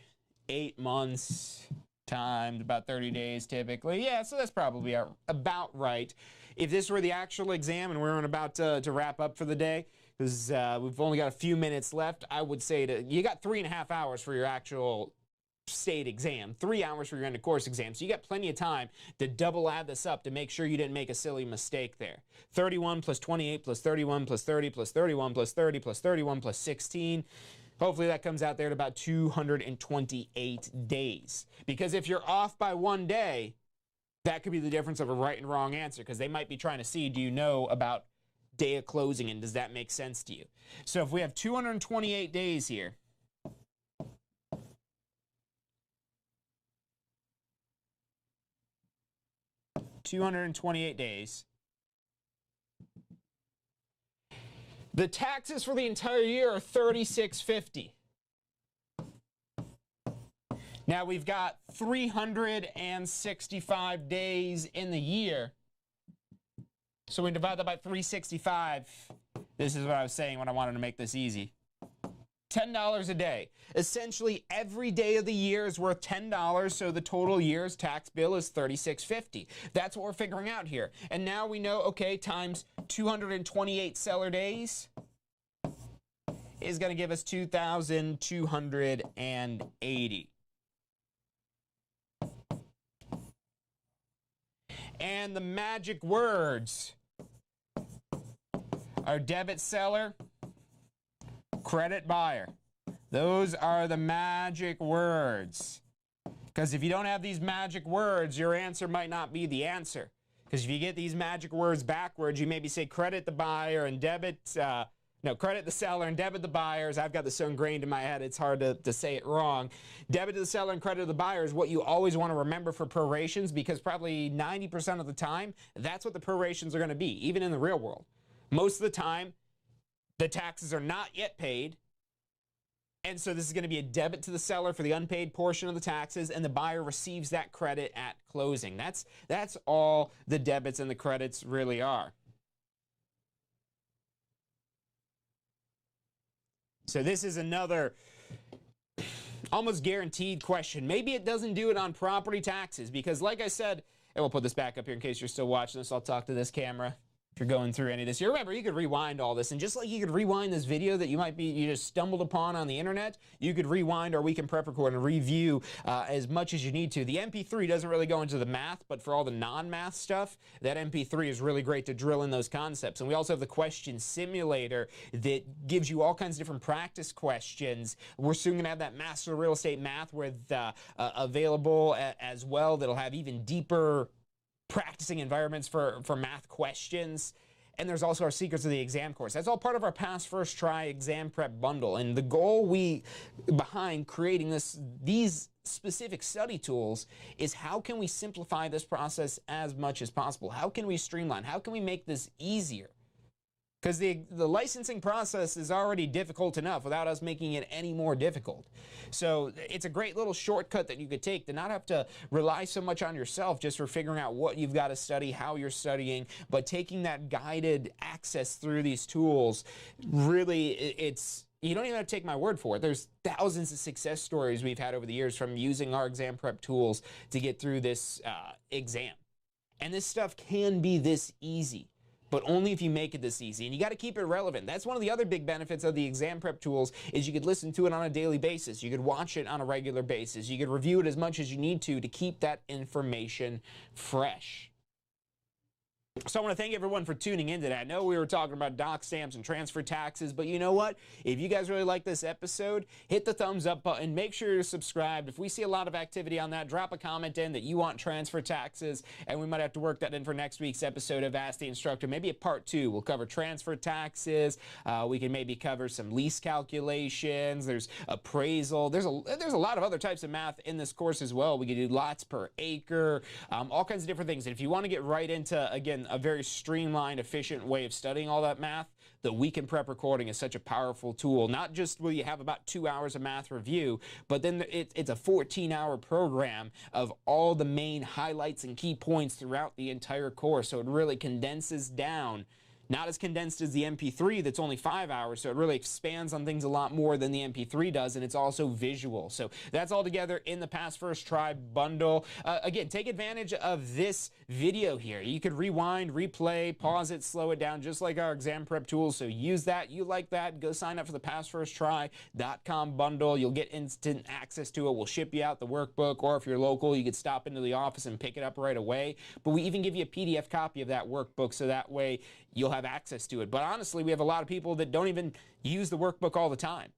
8 months... timed about 30 days typically. Yeah, so that's probably about right. If this were the actual exam and we're about to wrap up for the day, because we've only got a few minutes left, I would say you got 3.5 hours for your actual state exam, 3 hours for your end of course exam. So you got plenty of time to double add this up to make sure you didn't make a silly mistake there. 31 plus 28 plus 31 plus 30 plus 31 plus 30 plus 31 plus 16. Hopefully that comes out there at about 228 days. Because if you're off by 1 day, that could be the difference of a right and wrong answer, because they might be trying to see, do you know about day of closing, and does that make sense to you? So if we have 228 days here, the taxes for the entire year are $36.50. Now we've got 365 days in the year. So we divide that by 365. This is what I was saying when I wanted to make this easy. $10 a day. Essentially, every day of the year is worth $10, so the total year's tax bill is $36.50. That's what we're figuring out here. And now we know, okay, times 228 seller days is going to give us 2,280. And the magic words are debit seller, credit buyer. Those are the magic words. Because if you don't have these magic words, your answer might not be the answer. Because if you get these magic words backwards, you maybe say credit the buyer and debit, credit the seller and debit the buyers. I've got this so ingrained in my head, it's hard to say it wrong. Debit to the seller and credit to the buyer is what you always want to remember for prorations, because probably 90% of the time, that's what the prorations are going to be, even in the real world. Most of the time, the taxes are not yet paid, and so this is going to be a debit to the seller for the unpaid portion of the taxes, and the buyer receives that credit at closing. That's all the debits and the credits really are. So this is another almost guaranteed question. Maybe it doesn't do it on property taxes, because like I said, and we'll put this back up here in case you're still watching this, I'll talk to this camera. if you're going through any of this. You remember, you could rewind all this, and just like you could rewind this video that you just stumbled upon on the internet, you could rewind our Weekend Prep Report and review as much as you need to. The MP3 doesn't really go into the math, but for all the non-math stuff, that MP3 is really great to drill in those concepts. And we also have the question simulator that gives you all kinds of different practice questions. We're soon going to have that Master of Real Estate Math available as well, that'll have even deeper practicing environments for math questions. And there's also our Secrets of the Exam course. That's all part of our Pass First Try exam prep bundle. And the goal behind creating these specific study tools is how can we simplify this process as much as possible? How can we streamline? How can we make this easier? Because the licensing process is already difficult enough without us making it any more difficult. So it's a great little shortcut that you could take to not have to rely so much on yourself just for figuring out what you've got to study, how you're studying, but taking that guided access through these tools. Really, you don't even have to take my word for it. There's thousands of success stories we've had over the years from using our exam prep tools to get through this exam. And this stuff can be this easy, but only if you make it this easy. And you got to keep it relevant. That's one of the other big benefits of the exam prep tools is you could listen to it on a daily basis. You could watch it on a regular basis. You could review it as much as you need to keep that information fresh. So I want to thank everyone for tuning in today. I know we were talking about doc stamps and transfer taxes, but you know what? If you guys really like this episode, hit the thumbs up button. Make sure you're subscribed. If we see a lot of activity on that, drop a comment in that you want transfer taxes, and we might have to work that in for next week's episode of Ask the Instructor. Maybe a part 2. We'll cover transfer taxes. We can maybe cover some lease calculations. There's appraisal. There's a lot of other types of math in this course as well. We can do lots per acre, all kinds of different things. And if you want to get right into, again, a very streamlined, efficient way of studying all that math, the Weekend Prep Recording is such a powerful tool. Not just will you have about 2 hours of math review, but then it's a 14-hour program of all the main highlights and key points throughout the entire course. So it really condenses down. Not as condensed as the MP3 that's only 5 hours, so it really expands on things a lot more than the MP3 does, and it's also visual. So that's all together in the Pass First Try bundle. Again, take advantage of this video here. You could rewind, replay, pause it, slow it down, just like our exam prep tools. So use that. You like that, go sign up for the PassFirstTry.com bundle. You'll get instant access to it. We'll ship you out the workbook, or if you're local, you could stop into the office and pick it up right away. But we even give you a PDF copy of that workbook, so that way you'll have access to it. But honestly, we have a lot of people that don't even use the workbook all the time.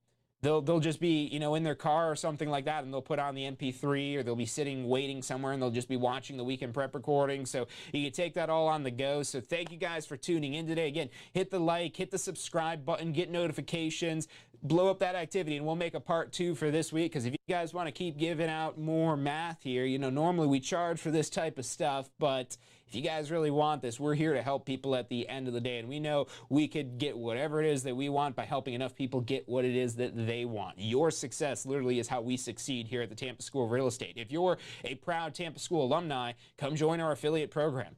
They'll just be, in their car or something like that, and they'll put on the MP3, or they'll be sitting waiting somewhere, and they'll just be watching the Weekend Prep Recording. So you can take that all on the go. So thank you guys for tuning in today. Again, hit the like, hit the subscribe button, get notifications, blow up that activity, and we'll make a part 2 for this week. Because if you guys want to keep giving out more math here, normally we charge for this type of stuff, but if you guys really want this, we're here to help people at the end of the day. And we know we could get whatever it is that we want by helping enough people get what it is that they want. Your success literally is how we succeed here at the Tampa School of Real Estate. If you're a proud Tampa School alumni, come join our affiliate program.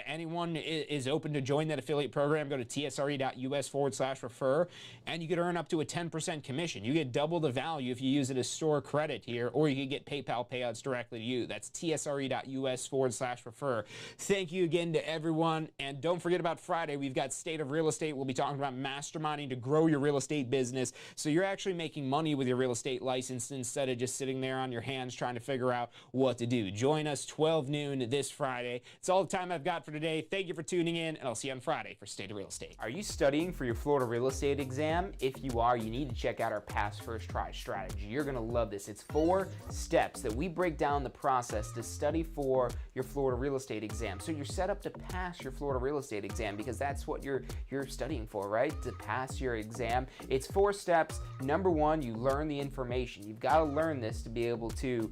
Anyone is open to join that affiliate program. Go to tsre.us/refer, and you could earn up to a 10% commission. You get double the value if you use it as store credit here, or you could get PayPal payouts directly to you. That's tsre.us/refer. Thank you again to everyone, and don't forget about Friday. We've got State of Real Estate. We'll be talking about masterminding to grow your real estate business, so you're actually making money with your real estate license instead of just sitting there on your hands trying to figure out what to do. Join us 12 noon this Friday. It's all the time I've got for today. Thank you for tuning in, and I'll see you on Friday for State of Real Estate. Are you studying for your Florida real estate exam? If you are, you need to check out our Pass First Try strategy. You're going to love this. It's 4 steps that we break down the process to study for your Florida real estate exam. So you're set up to pass your Florida real estate exam, because that's what you're studying for, right? To pass your exam. It's 4 steps. Number 1, you learn the information. You've got to learn this to be able to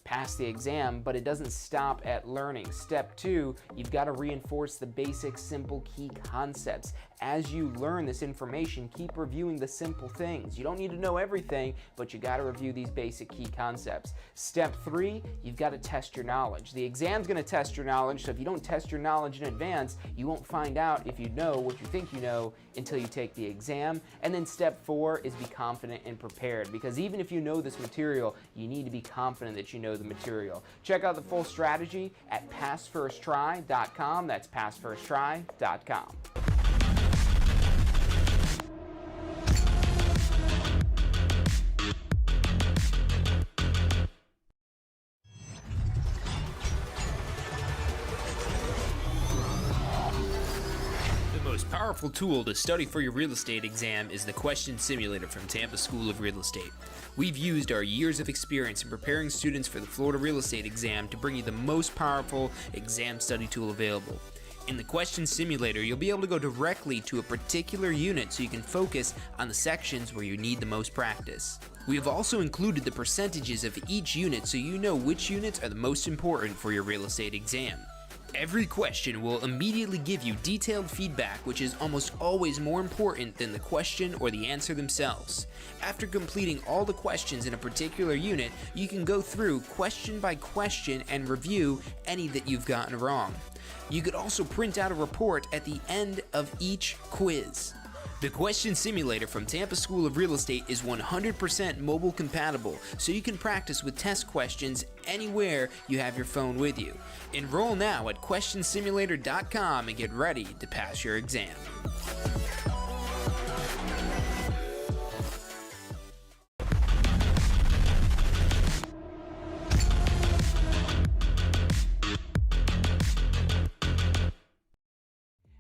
pass the exam, but it doesn't stop at learning. Step 2, you've got to reinforce the basic, simple, key concepts. as you learn this information, keep reviewing the simple things. You don't need to know everything, but you got to review these basic key concepts. Step 3, you've got to test your knowledge. The exam's going to test your knowledge, so if you don't test your knowledge in advance, you won't find out if you know what you think you know until you take the exam. And then step 4 is be confident and prepared, because even if you know this material, you need to be confident that you know the material. Check out the full strategy at passfirsttry.com. That's passfirsttry.com. The most powerful tool to study for your real estate exam is the Question Simulator from Tampa School of Real Estate. We've used our years of experience in preparing students for the Florida real estate exam to bring you the most powerful exam study tool available. In the Question Simulator, you'll be able to go directly to a particular unit so you can focus on the sections where you need the most practice. We have also included the percentages of each unit so you know which units are the most important for your real estate exam. Every question will immediately give you detailed feedback, which is almost always more important than the question or the answer themselves. After completing all the questions in a particular unit, you can go through question by question and review any that you've gotten wrong. You could also print out a report at the end of each quiz. The Question Simulator from Tampa School of Real Estate is 100% mobile compatible, so you can practice with test questions anywhere you have your phone with you. Enroll now at questionsimulator.com and get ready to pass your exam.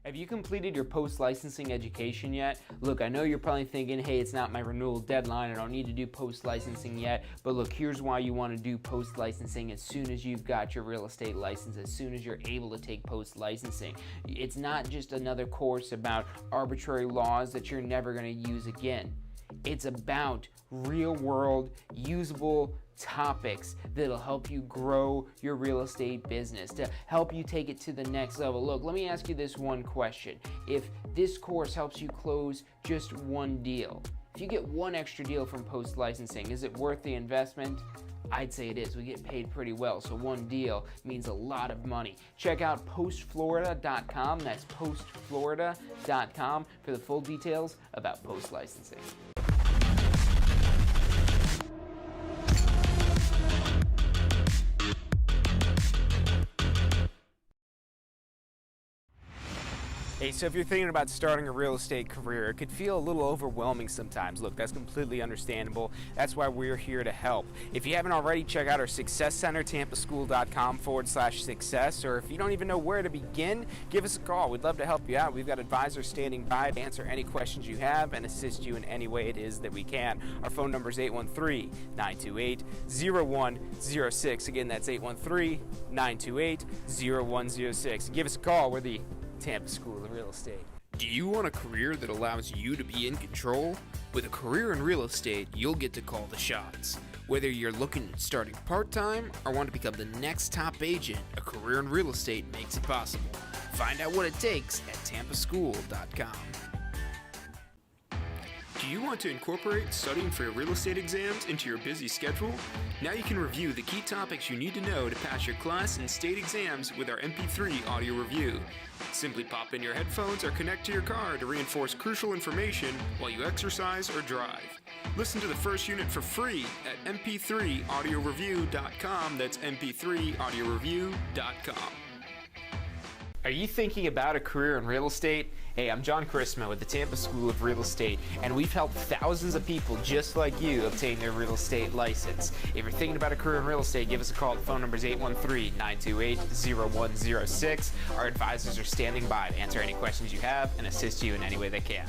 Have you completed your post-licensing education yet? Look, I know you're probably thinking, hey, it's not my renewal deadline, I don't need to do post-licensing yet, but look, here's why you want to do post-licensing as soon as you've got your real estate license, as soon as you're able to take post-licensing. It's not just another course about arbitrary laws that you're never going to use again. It's about real-world, usable topics that'll help you grow your real estate business, to help you take it to the next level. Look, let me ask you this one question. If this course helps you close just one deal, if you get one extra deal from post-licensing, is it worth the investment? I'd say it is. We get paid pretty well, so one deal means a lot of money. Check out postflorida.com. That's postflorida.com for the full details about post-licensing. Hey, so if you're thinking about starting a real estate career, it could feel a little overwhelming sometimes. Look, that's completely understandable. That's why we're here to help. If you haven't already, check out our Success Center, tampaschool.com/success, or if you don't even know where to begin, give us a call. We'd love to help you out. We've got advisors standing by to answer any questions you have and assist you in any way it is that we can. Our phone number is 813-928-0106. Again, that's 813-928-0106. Give us a call. We're the Tampa School of Real Estate. Do you want a career that allows you to be in control? With a career in real estate, you'll get to call the shots. Whether you're looking at starting part-time or want to become the next top agent, a career in real estate makes it possible. Find out what it takes at tampaschool.com. Do you want to incorporate studying for your real estate exams into your busy schedule? Now you can review the key topics you need to know to pass your class and state exams with our MP3 audio review. Simply pop in your headphones or connect to your car to reinforce crucial information while you exercise or drive. Listen to the first unit for free at mp3audioreview.com. That's mp3audioreview.com. Are you thinking about a career in real estate? Hey, I'm John Chrisma with the Tampa School of Real Estate, and we've helped thousands of people just like you obtain their real estate license. If you're thinking about a career in real estate, give us a call. The phone number is 813-928-0106. Our advisors are standing by to answer any questions you have and assist you in any way they can.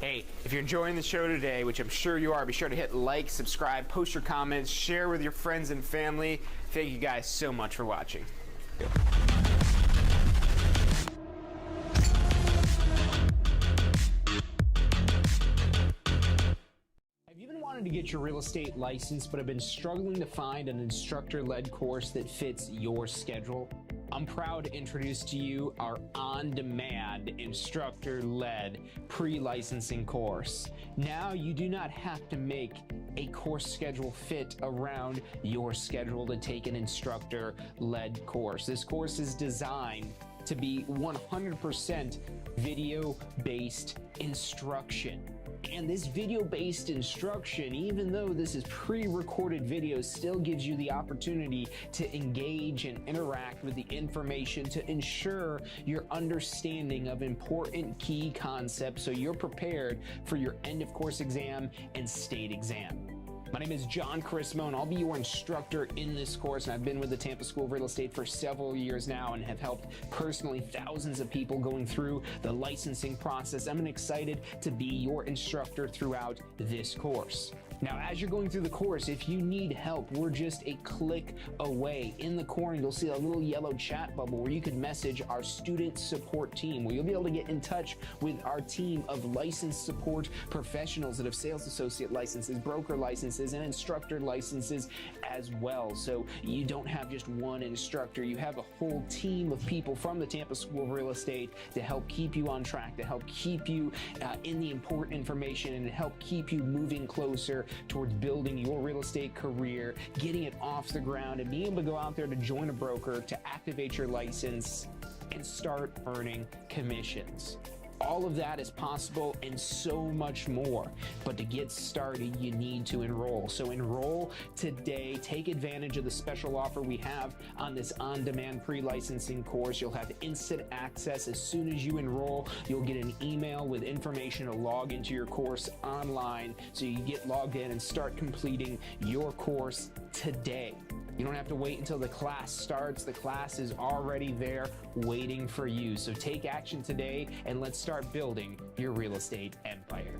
Hey, if you're enjoying the show today, which I'm sure you are, be sure to hit like, subscribe, post your comments, share with your friends and family. Thank you guys so much for watching. wanted to get your real estate license but have been struggling to find an instructor-led course that fits your schedule? I'm proud to introduce to you our on-demand instructor-led pre-licensing course. Now you do not have to make a course schedule fit around your schedule to take an instructor-led course. This course is designed to be 100% video-based instruction. And this video-based instruction, even though this is pre-recorded video, still gives you the opportunity to engage and interact with the information to ensure your understanding of important key concepts so you're prepared for your end of course exam and state exam. My name is John Carismo, and I'll be your instructor in this course. And I've been with the Tampa School of Real Estate for several years now and have helped personally thousands of people going through the licensing process. I'm excited to be your instructor throughout this course. Now, as you're going through the course, if you need help, we're just a click away. In the corner, you'll see a little yellow chat bubble where you can message our student support team, where you'll be able to get in touch with our team of licensed support professionals that have sales associate licenses, broker licenses, and instructor licenses as well. So you don't have just one instructor, you have a whole team of people from the Tampa School of Real Estate to help keep you on track, to help keep you in the important information, and to help keep you moving closer towards building your real estate career, getting it off the ground, and being able to go out there to join a broker, to activate your license, and start earning commissions. All of that is possible and so much more. But to get started, you need to enroll. So enroll today. Take advantage of the special offer we have on this on-demand pre-licensing course. You'll have instant access as soon as you enroll. You'll get an email with information to log into your course online so you get logged in and start completing your course today. You don't have to wait until the class starts. The class is already there waiting for you. So take action today and let's start building your real estate empire.